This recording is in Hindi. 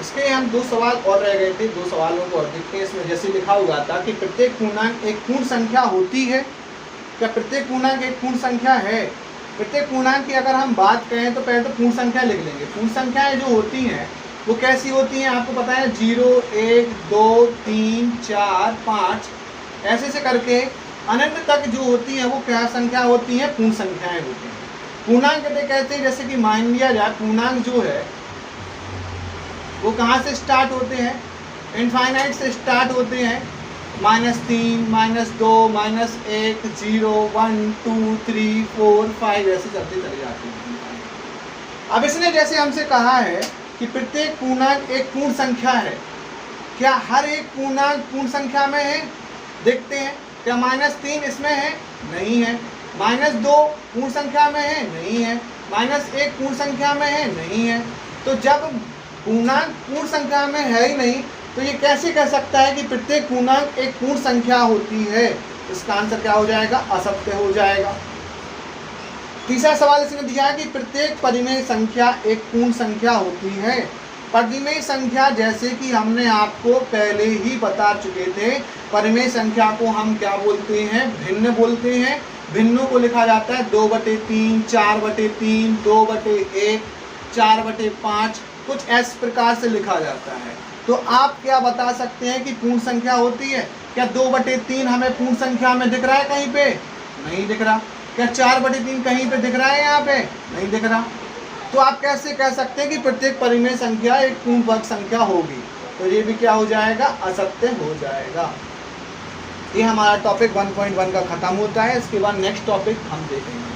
इसके हम 2 सवाल और रह गए थे, 2 सवालों को और देखते हैं। इसमें जैसे लिखा हुआ था कि प्रत्येक पूर्णांक एक पूर्ण संख्या होती है। क्या प्रत्येक पूर्णांक एक पूर्ण संख्या है? प्रत्येक पूर्णांक की अगर हम बात करें तो पहले तो पूर्ण संख्या लिख लेंगे। पूर्ण संख्याएं जो होती हैं वो कैसी होती हैं आपको पता है, 0, 1, 2, 3, 4, 5 ऐसे से करके अनंत तक जो होती हैं वो क्या संख्या होती हैं, पूर्ण संख्याएं होती हैं। पूर्णांक कहते हैं, जैसे कि मान लिया जाए पूर्णांक जो है वो कहाँ से स्टार्ट होते हैं, इनफाइनाइट से स्टार्ट होते हैं, -3, -2, -1, 0, 1, 2, 3, 4, 5 ऐसे चलते चले जाते हैं। अब इसने जैसे हमसे कहा है कि प्रत्येक पूर्णांक एक पूर्ण संख्या है। क्या हर एक पूर्णांक पूर्ण संख्या में है? देखते हैं। क्या -3 इसमें है? नहीं है। -2 पूर्ण संख्या में है? नहीं है। -1 पूर्ण संख्या में है? नहीं है। तो जब पूर्णांक पूर्ण संख्या में है ही नहीं तो ये कैसे कह सकता है कि प्रत्येक पूर्णांक एक पूर्ण संख्या होती है? इसका आंसर क्या हो जाएगा? असत्य हो जाएगा। तीसरा सवाल इसने दिया है कि प्रत्येक परिमेय संख्या एक पूर्ण संख्या होती है। परिमेय संख्या जैसे कि हमने आपको पहले ही बता चुके थे, परिमेय संख्या को हम क्या बोलते हैं? भिन्न बोलते हैं। भिन्नों को लिखा जाता है 2/3, 4/3, 2/1, 4/5, कुछ इस प्रकार से लिखा जाता है। तो आप क्या बता सकते हैं कि पूर्ण संख्या होती है? क्या 2/3 हमें पूर्ण संख्या में दिख रहा है कहीं पे? नहीं दिख रहा। क्या 4/3 कहीं पे दिख रहा है? यहाँ पे नहीं दिख रहा। तो आप कैसे कह सकते हैं कि प्रत्येक परिमेय संख्या एक पूर्ण वर्ग संख्या होगी? तो ये भी क्या हो जाएगा? असत्य हो जाएगा। ये हमारा टॉपिक 1.1 का खत्म होता है। इसके बाद नेक्स्ट टॉपिक हम देखेंगे।